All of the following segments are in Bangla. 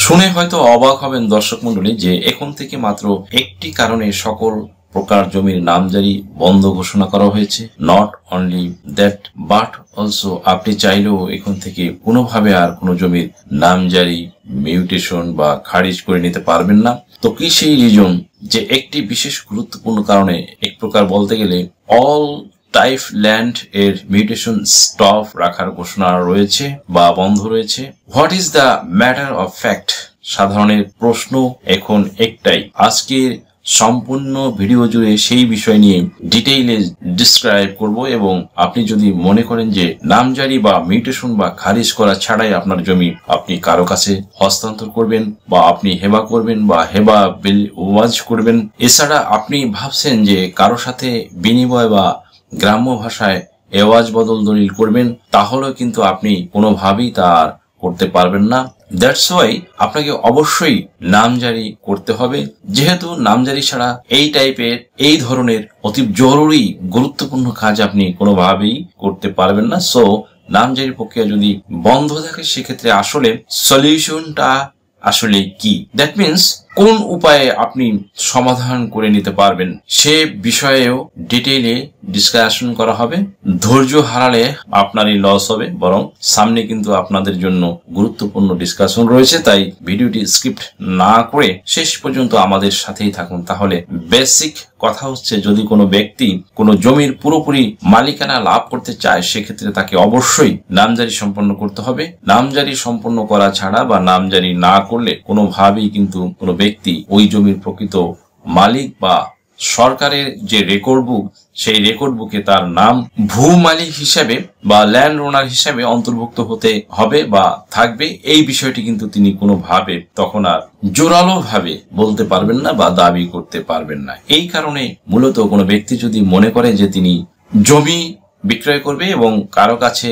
শুনে হয়তো অবাক হবেন দর্শক মন্ডলী যে এখন থেকে মাত্র একটি কারণে সকল প্রকার জমির নামজারি বন্ধ ঘোষণা করা হয়েছে। Not only that but also আপনি চাইলেও এখন থেকে কোনোভাবে আর কোনো জমির নামজারি মিউটেশন বা খারিজ করে নিতে পারবেন না। তো কি সেই রিজন যে একটি বিশেষ গুরুত্বপূর্ণ কারণে এক প্রকার বলতে গেলে অল টাইপ ল্যান্ড এর মিউটেশন স্টপ রাখার ঘোষণা রয়েছে বা বন্ধ রয়েছে। What is the matter of fact? সাধারণের প্রশ্ন এখন একটাই। আজকের সম্পূর্ণ ভিডিও জুড়ে সেই বিষয় নিয়ে ডিটেইলে ডিসক্রাইব করব এবং আপনি যদি মনে করেন যে নামজারি বা মিউটেশন বা খারিজ করা ছাড়াই আপনার জমি আপনি কারো কাছে হস্তান্তর করবেন বা আপনি হেবা করবেন বা হেবা বিল ওয়াজ করবেন, এছাড়া আপনি ভাবছেন যে কারো সাথে বিনিময় বা গ্রাম্য ভাষায় এওয়াজ বদল দলিল করবেন, তাহলেও কিন্তু আপনি কোনোভাবেই তা করতে পারবেন না। দ্যাটস ওয়াই আপনাকে অবশ্যই নামজারি করতে হবে। যেহেতু নামজারি ছাড়া এই টাইপের এই ধরনের অতি জরুরি গুরুত্বপূর্ণ কাজ আপনি কোনোভাবেই করতে পারবেন না। সো নামজারি প্রক্রিয়া যদি বন্ধ থাকে সেক্ষেত্রে আসলে সলিউশনটা আসলে কি, দ্যাট মিনস কোন উপায়ে আপনি সমাধান করে নিতে পারবেন সে বিষয়েও ডিটেইলে ডিসকাশন করা হবে। ধৈর্য হারালে আপনারই লস হবে, বরং সামনে কিন্তু আপনাদের জন্য গুরুত্বপূর্ণ ডিসকাশন রয়েছে। তাই ভিডিওটি স্ক্রিপ্ট না করে শেষ পর্যন্ত আমাদের সাথেই থাকুন। তাহলে বেসিক কথা হচ্ছে, যদি কোনো ব্যক্তি কোনো জমির পুরোপুরি মালিকানা লাভ করতে চায় সেক্ষেত্রে তাকে অবশ্যই নামজারি সম্পন্ন করতে হবে। নামজারি সম্পন্ন করা ছাড়া বা নামজারি না করলে কোনোভাবেই কিন্তু কোনো ব্যক্তি ওই জমির প্রকৃত মালিক বা সরকারের যে রেকর্ড বুক সেই রেকর্ড বুকে তার নাম ভূ মালিক হিসেবে বা ল্যান্ড ওনার হিসেবে অন্তর্ভুক্ত হতে হবে বা থাকবে। এই বিষয়টি কিন্তু তিনি কোনোভাবে তখন আর জোরালো ভাবে বলতে পারবেন না বা দাবি করতে পারবেন না। এই কারণে মূলত কোনো ব্যক্তি যদি মনে করে যে তিনি জমি বিক্রয় করবে এবং কারো কাছে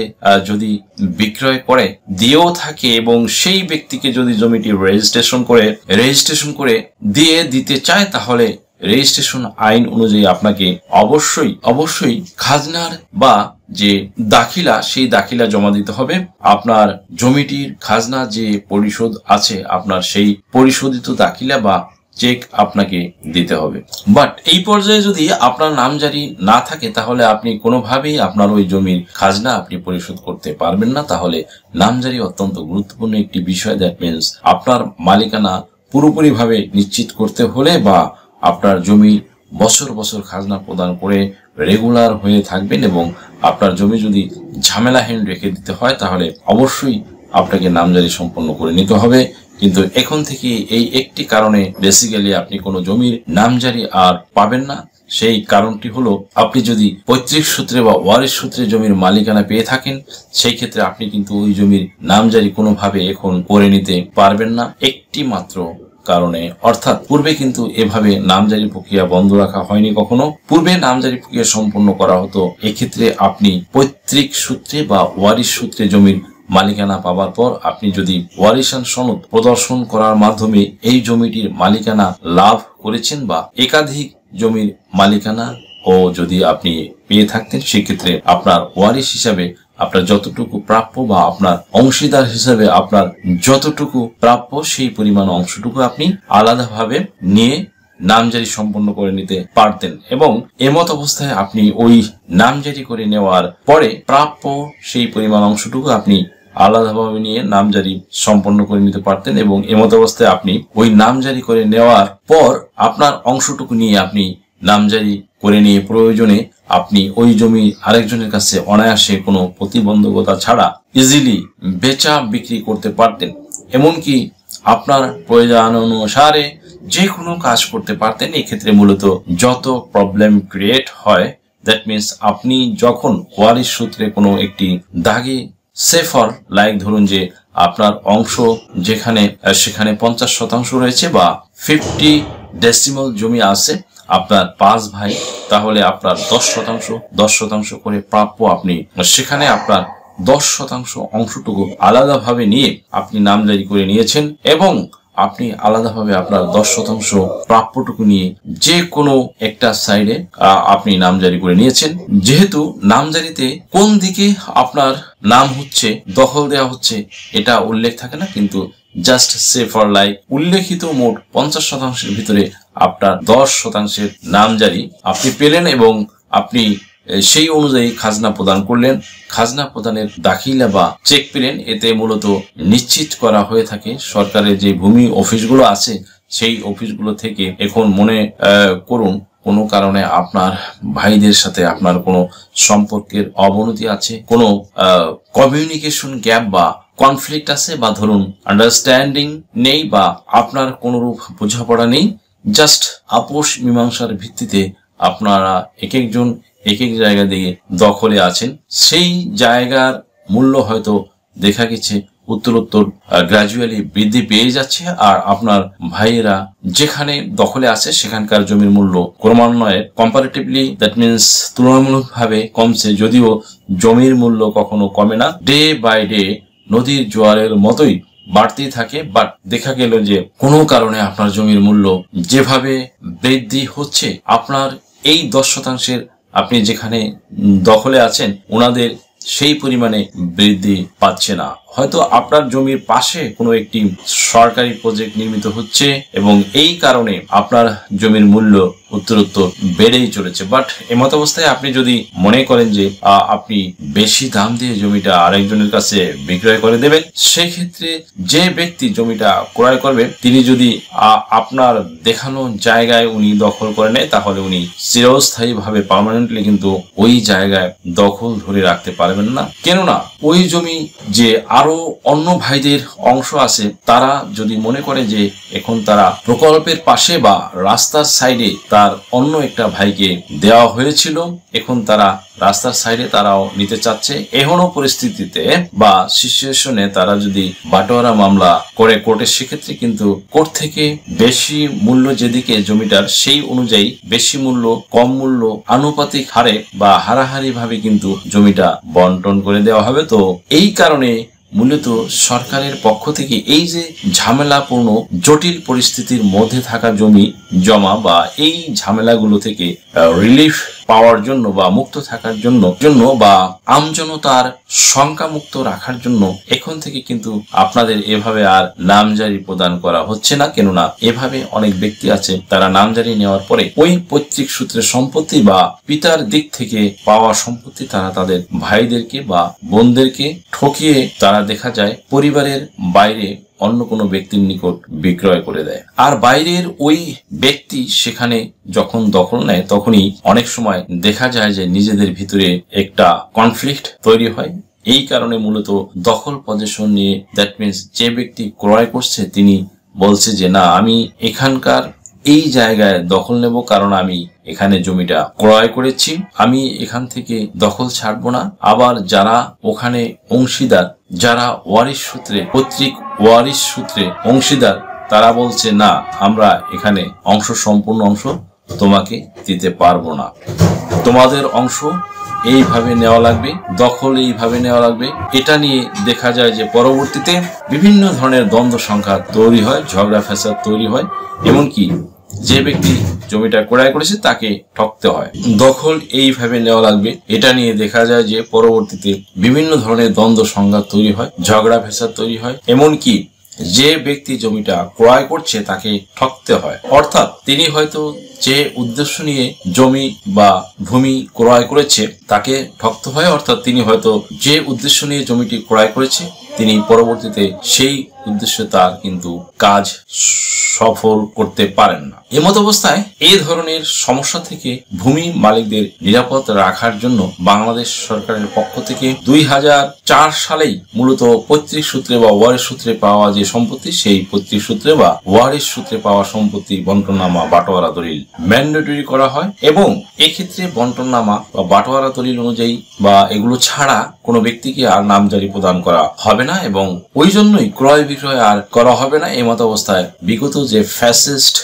যদি বিক্রয় করে দিয়েও থাকে এবং সেই ব্যক্তিকে যদি জমিটি রেজিস্ট্রেশন করে দিয়ে দিতে চায়, তাহলে রেজিস্ট্রেশন আইন অনুযায়ী আপনাকে অবশ্যই খাজনার বা যে দাখিলা সেই দাখিলা জমা দিতে হবে। আপনার জমিটির খাজনা যে পরিশোধ আছে আপনার সেই পরিশোধিত দাখিলা বা চেক আপনাকে দিতে হবে। বাট এই পর্যায়ে যদি আপনার নামজারি না থাকে তাহলে আপনি কোনোভাবেই আপনার ওই জমির খাজনা আপনি পরিশোধ করতে পারবেন না। তাহলে নামজারি অত্যন্ত গুরুত্বপূর্ণ একটি বিষয়। দ্যাট মিনস আপনার মালিকানা পুরোপুরি ভাবে নিশ্চিত করতে হলে বা আপনার জমি বছর বছর খাজনা প্রদান করে রেগুলার হয়ে থাকবেন এবং আপনার জমি যদি ঝামেলাহীন রেখে দিতে হয় তাহলে অবশ্যই আপনাকে নামজারি সম্পন্ন করে নিতে হবে। কিন্তু এখন থেকে এই একটি কারণে বেসিক্যালি আপনি কোনো জমির নামজারি আর পাবেন না। সেই কারণটি হলো, আপনি যদি পৈতৃক সূত্রে বা ওয়ারিশ সূত্রে জমির মালিকানা পেয়ে থাকেন সেই ক্ষেত্রে আপনি কিন্তু ওই জমির নামজারি কোনোভাবে এখন করে নিতে পারবেন না একটি মাত্র কারণে। অর্থাৎ পূর্বে কিন্তু এভাবে নামজারি প্রক্রিয়া বন্ধ রাখা হয়নি কখনো। পূর্বে নামজারি প্রক্রিয়া সম্পন্ন করা হতো। এক্ষেত্রে আপনি পৈতৃক সূত্রে বা ওয়ারিশ সূত্রে জমির মালিকানা পাওয়ার পর আপনি যদি ওয়ারিশান সনদ প্রদর্শন করার মাধ্যমে এই জমিটির মালিকানা লাভ করেছেন বা একাধিক জমির মালিকানা ও যদি আপনি পেয়ে থাকতেন সেক্ষেত্রে আপনার ওয়ারিশ হিসাবে আপনার যতটুকু প্রাপ্য বা আপনার অংশীদার হিসাবে আপনার যতটুকু প্রাপ্য সেই পরিমাণ অংশটুকু আপনি আলাদাভাবে নিয়ে নামজারি সম্পন্ন করে নিতে পারতেন এবং এমত অবস্থায় আপনি ওই নামজারি করে নেওয়ার পরে প্রাপ্য সেই পরিমাণ অংশটুকু আপনি আলাদাভাবে নিয়ে নামজারি সম্পন্ন করে নিতে পারতেন এবং এমত অবস্থায় আপনি ওই নামজারি করে নেওয়ার পর আপনার অংশটুকু নিয়ে আপনি নামজারি করে নিয়ে প্রয়োজনে আপনি ওই জমি আরেকজনের কাছে অনায়াসে কোনো প্রতিবন্ধকতা ছাড়া ইজিলি বেচা বিক্রি করতে পারতেন। এমনকি আপনার প্রয়োজন অনুসারে যে কোনো কাজ করতে পারতেন। এক্ষেত্রে মূলত যত প্রবলেম ক্রিয়েট হয়, দ্যাট মিনস আপনি যখন ওয়ারিশ সূত্রে কোনো একটি দাগে সেফর লাইক ধরুন যে আপনার অংশ সেখানে 50% রয়েছে বা 50 ডেসিমাল জমি আছে আপনার 5 ভাই, তাহলে আপনার 10% করে প্রাপ্য আপনি সেখানে আপনার 10% অংশটুকু আলাদাভাবে নিয়ে আপনি নামজারি করে নিয়েছেন এবং আপনি আলাদাভাবে আপনার 10% প্রাপ্যটুকু নিয়ে যে কোনো একটা সাইডে আপনি নামজারি করে নিয়েছেন। যেহেতু নামজারিতে কোন দিকে আপনার নাম হচ্ছে দখল দেওয়া হচ্ছে এটা উল্লেখ থাকে না, কিন্তু জাস্ট সে ফর লাইক উল্লেখিত মোট 50% ভিতরে আপনার 10% নামজারি আপনি পেলেন এবং আপনি সেই অনুযায়ী খাজনা প্রদান করলেন। খাজনা প্রদানের দাখিলা বা চেক পেলেন। এতে মূলত নিশ্চিত করা হয়ে থাকে সরকারের যে ভূমি অফিসগুলো আছে সেই অফিসগুলো থেকে। এখন মনে করুন কোনো কারণে আপনার ভাইদের সাথে আপনার কোনো সম্পর্কের অবনতি আছে, কোনো কমিউনিকেশন গ্যাপ বা কনফ্লিক্ট আছে, বা ধরুন আন্ডারস্ট্যান্ডিং নেই, বা আপনার কোনরূপ বোঝাপড়া নেই, জাস্ট আপোষ মীমাংসার ভিত্তিতে আপনারা এক একজন এক এক জায়গা দিয়ে দখলে আছেন। সেই জায়গার মূল্য হয়তো দেখা গেছে উত্তরোত্তর গ্র্যাজুয়ালি বৃদ্ধি পেয়ে যাচ্ছে, আর আপনার ভাইয়েরা যেখানে দখলে আছে সেখানকার জমির মূল্য ক্রমান্বয়ে কম্পারেটিভলি দ্যাট মিনস তুলনামূলকভাবে কমছে, যদিও জমির মূল্য কখনো কমে না, ডে বাই ডে নদীর জোয়ারের মতোই বাড়তেই থাকে। বাট দেখা গেল যে কোনো কারণে আপনার জমির মূল্য যেভাবে বৃদ্ধি হচ্ছে, আপনার এই 10% আপনি যেখানে দখলে আছেন ওনাদের সেই পরিমাণে বৃদ্ধি পাচ্ছে না। হয়তো আপনার জমির পাশে কোনো একটি সরকারি প্রজেক্ট নির্মিত হচ্ছে এবং এই কারণে আপনার জমির মূল্য উত্তরোত্তর বেড়েই চলেছে। বাট এমত অবস্থায় আপনি যদি মনে করেন যে আপনি বেশি দাম দিয়ে জমিটা আরেকজনের কাছে বিক্রয় করে দেবেন, সেক্ষেত্রে যে ব্যক্তি জমিটা ক্রয় করবে তিনি যদি আপনার দেখানো জায়গায় উনি দখল করে নেয়, তাহলে উনি চিরস্থায়ী ভাবে পার্মানেন্টলি কিন্তু ওই জায়গায় দখল ধরে রাখতে পারবেন না। কেননা ওই জমি যে আরো অন্য ভাইদের অংশ আছে, তারা যদি মনে করে যে এখন তারা প্রকল্পের পাশে বা রাস্তার সাইডে তার অন্য একটা ভাইকে দেওয়া হয়েছিল, এখন তারা রাস্তার সাইডে তারাও নিতে চাচ্ছে, এমনও পরিস্থিতিতে বা সিচুয়েশনে তারা যদি বাটোয়ারা মামলা করে কোর্টে, সেক্ষেত্রে কিন্তু কোর্ট থেকে বেশি মূল্য যেদিকে জমিটার সেই অনুযায়ী বেশি মূল্য কম মূল্য আনুপাতিক হারে বা হারাহারি ভাবে কিন্তু জমিটা বন্টন করে দেওয়া হবে। তো এই কারণে মূলত সরকারের পক্ষ থেকে এই যে ঝামেলাপূর্ণ জটিল পরিস্থিতির মধ্যে থাকা জমি জমা বা এই ঝামেলাগুলো থেকে রিলিফ পাওয়ার জন্য বা মুক্ত থাকার জন্য বা আমজনতার শঙ্কা মুক্ত রাখার জন্য এখন থেকে কিন্তু আপনাদের এভাবে আর নামজারি প্রদান করা হচ্ছে না। কেননা এভাবে অনেক ব্যক্তি আছে তারা নামজারি নেওয়ার পরে ওই পৈতৃক সূত্রে সম্পত্তি বা পিতার দিক থেকে পাওয়া সম্পত্তি তারা তাদের ভাইদেরকে বা বোনদেরকে ঠকিয়ে তারা দেখা যায় পরিবারের বাইরে অন্য কোনো ব্যক্তির নিকট বিক্রয় করে দেয়। আর বাইরের ওই ব্যক্তি সেখানে যখন দখল নেয় তখনই অনেক সময় দেখা যায় যে নিজেদের ভিতরে একটা কনফ্লিক্ট তৈরি হয়। এই কারণে মূলত দখল পজিশন নিয়ে দ্যাট মিনস যে ব্যক্তি ক্রয় করছে তিনি বলছে যে না, আমি এখানকার এই জায়গায় দখল নেব, কারণ আমি এখানে জমিটা ক্রয় করেছি, আমি এখান থেকে দখল ছাড়বো না। আবার যারা ওখানে অংশীদার, যারা ওয়ারিশ সূত্রে পৈতৃক ওয়ারিশ সূত্রে অংশীদার, তারা বলছে না, আমরা এখানে সম্পূর্ণ অংশ তোমাকে দিতে পারবো না, তোমাদের অংশ এইভাবে নেওয়া লাগবে, দখল এইভাবে নেওয়া লাগবে। এটা নিয়ে দেখা যায় যে পরবর্তীতে বিভিন্ন ধরনের দ্বন্দ্ব সংখ্যা তৈরি হয়, ঝগড়া ফ্যাসাদ তৈরি হয়, এমনকি যে ব্যক্তি জমিটা ক্রয় করেছে তাকে ঠকতে হয়। দখল এইভাবে নেওয়া লাগবে, এটা নিয়ে দেখা যায় যে পরবর্তীতে বিভিন্ন ধরনের দ্বন্দ্ব সংঘাত তৈরি হয়, ঝগড়া ফ্যাসাদ তৈরি হয়, এমনকি যে ব্যক্তি জমিটা ক্রয় করছে তাকে ঠকতে হয়। অর্থাৎ তিনি হয়তো যে উদ্দেশ্য নিয়ে জমি বা ভূমি ক্রয় করেছে তাকে ঠকতে হয়। অর্থাৎ তিনি হয়তো যে উদ্দেশ্য নিয়ে জমিটি ক্রয় করেছে তিনি পরবর্তীতে সেই উদ্দেশ্যে তার কিন্তু কাজ সফল করতে পারেন না। এমত অবস্থায় এই ধরনের সমস্যা থেকে ভূমি মালিকদের নিরাপদ রাখার জন্য বাংলাদেশ সরকারের পক্ষ থেকে 2004 সালেই মূলত পৈতৃক সূত্রে বা ওয়ারিশ সূত্রে পাওয়া যে সম্পত্তি, সেই পৈতৃক সূত্রে বা ওয়ারিশ সূত্রে পাওয়া সম্পত্তি বন্টননামা বাটোয়ারা দলিল ম্যান্ডেটরি করা হয়। এবং এক্ষেত্রে বন্টননামা বা বাটোয়ারা দলিল অনুযায়ী বা এগুলো ছাড়া কোনো ব্যক্তিকে আর নামজারি প্রদান করা হবে না, এবং ওই জন্যই ক্রয় বিক্রয় আর করা হবে না। এমত অবস্থায় বিগত যে ফ্যাসিস্ট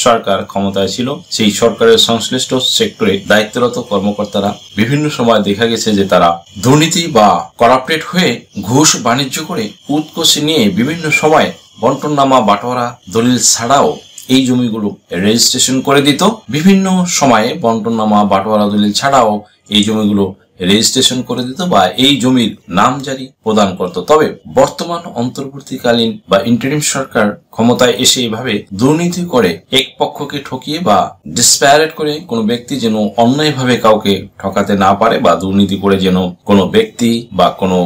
সরকার ক্ষমতায় ছিল, সেই সরকারের সংশ্লিষ্ট সেক্টরে দায়িত্বরত কর্মকর্তারা বিভিন্ন সময় দেখা গেছে যে তারা দুর্নীতি বা করাপ্টেড হয়ে ঘুষ বাণিজ্য করে উৎকোষে নিয়ে বিভিন্ন সময় বন্টননামা বাটোয়ারা দলিল ছাড়াও এই জমিগুলো রেজিস্ট্রেশন করে দিত। বিভিন্ন সময়ে বন্টননামা বাটোয়ারা দলিল ছাড়াও এই জমিগুলো রেজিস্ট্রেশন করে দিত বা এই জমির নামজারি প্রদান করত। তবে বর্তমান অন্তর্বর্তীকালীন বা ইন্টারিম সরকার ক্ষমতায় এসে এভাবে দুর্নীতি করে এক পক্ষকে ঠকিয়ে বা ডিসপ্যারেট করে কোনো ব্যক্তি যেন অন্যায়ভাবে কাউকে ঠকাতে না পারে বা দুর্নীতি করে যেন কোনো ব্যক্তি বা কোনো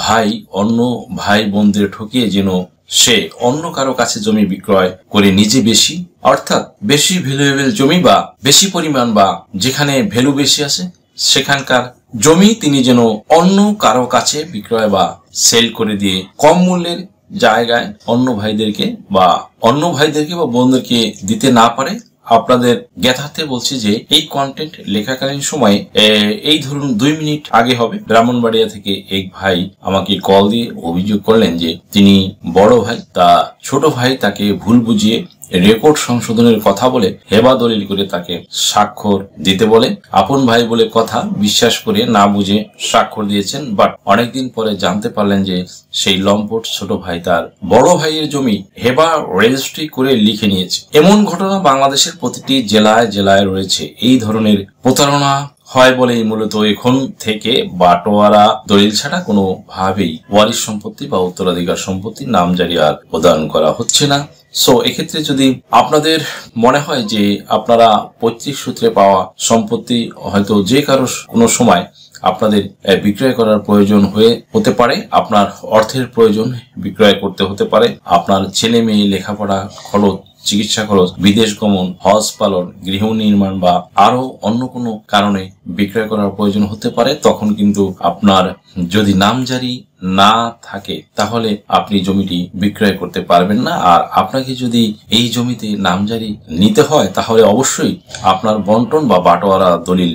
ভাই অন্য ভাই বোনদের ঠকিয়ে যেন সে অন্য কারো কাছে জমি বিক্রয় করে নিজে বেশি, অর্থাৎ বেশি ভ্যালুয়েবল জমি বা বেশি পরিমাণ বা যেখানে ভ্যালু বেশি আছে সেখানকার জমি তিনি যেন অন্য কারো কাছে বিক্রয় বা সেল করে দিয়ে কম মূল্যের জায়গায় অন্য ভাইদেরকে বা বোনদেরকে দিতে না পারে। আপনাদের জ্ঞাতার্থে বলছি যে এই কন্টেন্ট লেখাকালীন সময়ে এই ধরুন 2 মিনিট আগে হবে, ব্রাহ্মণবাড়িয়া থেকে এক ভাই আমাকে কল দিয়ে অভিযোগ করলেন যে তিনি বড় ভাই, তা ছোট ভাই তাকে ভুল বুঝিয়ে রেকর্ড সংশোধনের কথা বলে হেবা দলিল করে তাকে স্বাক্ষর দিতে বলে আপন ভাই বলে কথা বিশ্বাস করে না বুঝে স্বাক্ষর দিয়েছেন। বাট অনেকদিন পরে জানতে পারলেন যে সেই লম্পট ছোট ভাই তার বড় ভাইয়ের জমি হেবা রেজিস্ট্রি করে লিখে নিয়েছে। এমন ঘটনা বাংলাদেশের প্রতিটি জেলায় জেলায় রয়েছে। এই ধরনের প্রতারণা হয় বলেই মূলত এখন থেকে বাটোয়ারা দলিল ছাড়া কোনো ভাবেই ওয়ারিশ সম্পত্তি বা উত্তরাধিকার সম্পত্তির নামজারি আর প্রদান করা হচ্ছে না। সো এক্ষেত্রে যদি আপনাদের মনে হয় যে আপনারা পৈতৃক সূত্রে পাওয়া সম্পত্তি হয়তো যে কারো কোনো সময় আপনাদের বিক্রয় করার প্রয়োজন হতে পারে, আপনার অর্থের প্রয়োজন বিক্রয় করতে হতে পারে, আপনার ছেলে মেয়ে লেখাপড়া খরচ, চিকিৎসা খরচ, বিদেশ গমন, হজ পালন, গৃহ নির্মাণ বা আরো অন্য কোনো কারণে বিক্রয় করার প্রয়োজন হতে পারে, তখন কিন্তু আপনার যদি নামজারি না থাকে তাহলে আপনি জমিটি বিক্রয় করতে পারবেন না। আর আপনাকে যদি এই জমিতে নামজারি নিতে হয় তাহলে অবশ্যই আপনার বন্টন বা বাটোয়ারা দলিল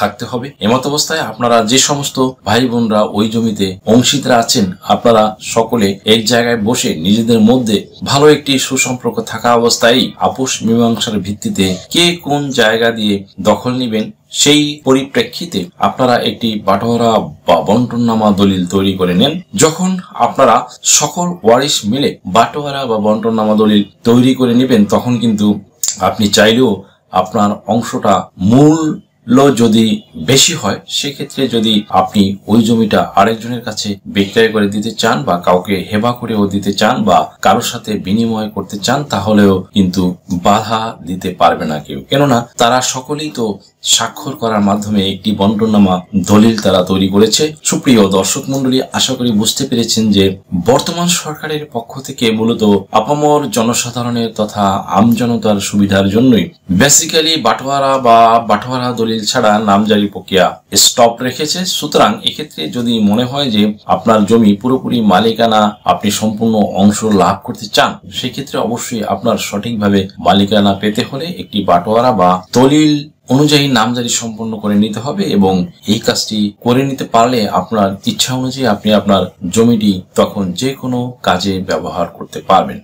থাকতে হবে। এমত অবস্থায় আপনারা যে সমস্ত ভাই বোনরা ওই জমিতে অংশীদার আছেন, আপনারা সকলে এক জায়গায় বসে নিজেদের মধ্যে ভালো একটি সুসম্পর্ক থাকা অবস্থায় আপোষ মীমাংসার ভিত্তিতে কে কোন জায়গা দিয়ে দখল নেবেন সেই পরিপ্রেক্ষিতে আপনারা একটি বাটোয়ারা বা বন্টননামা দলিল তৈরি করে নেন। যখন আপনারা সকল ওয়ারিশ মিলে বাটোয়ারা বা বন্টননামা দলিল তৈরি করে নেবেন তখন কিন্তু আপনি চাইলেও আপনার অংশটা যদি বেশি হয় সেক্ষেত্রে যদি আপনি ওই জমিটা আরেকজনের কাছে বিক্রয় করে দিতে চান বা কাউকে হেবা করেও দিতে চান বা কারোর সাথে বিনিময় করতে চান তাহলেও কিন্তু বাধা দিতে পারবে না কেউ, কেননা তারা সকলেই তো স্বাক্ষর করার মাধ্যমে একটি বন্টননামা দলিল তারা তৈরি করেছে। সুপ্রিয় দর্শক মন্ডলী, আশা করি বুঝতে পেরেছেন যে বর্তমান সরকারের পক্ষ থেকে মূলত আপামর জনসাধারণের তথা আমজনতার সুবিধার জন্যই বেসিক্যালি বাটোয়ারা দলিল ছাড়া নামজারি প্রক্রিয়া স্টপ রেখেছে। সুতরাং এক্ষেত্রে যদি মনে হয় যে আপনার জমি পুরোপুরি মালিকানা আপনি সম্পূর্ণ অংশ লাভ করতে চান, সেক্ষেত্রে অবশ্যই আপনার সঠিকভাবে মালিকানা পেতে হলে একটি বাটোয়ারা বা দলিল অনুযায়ী নামজারি সম্পন্ন করে নিতে হবে এবং এই কাজটি করে নিতে পারলে আপনার ইচ্ছা অনুযায়ী আপনি আপনার জমিটি তখন যে কোনো কাজে ব্যবহার করতে পারবেন।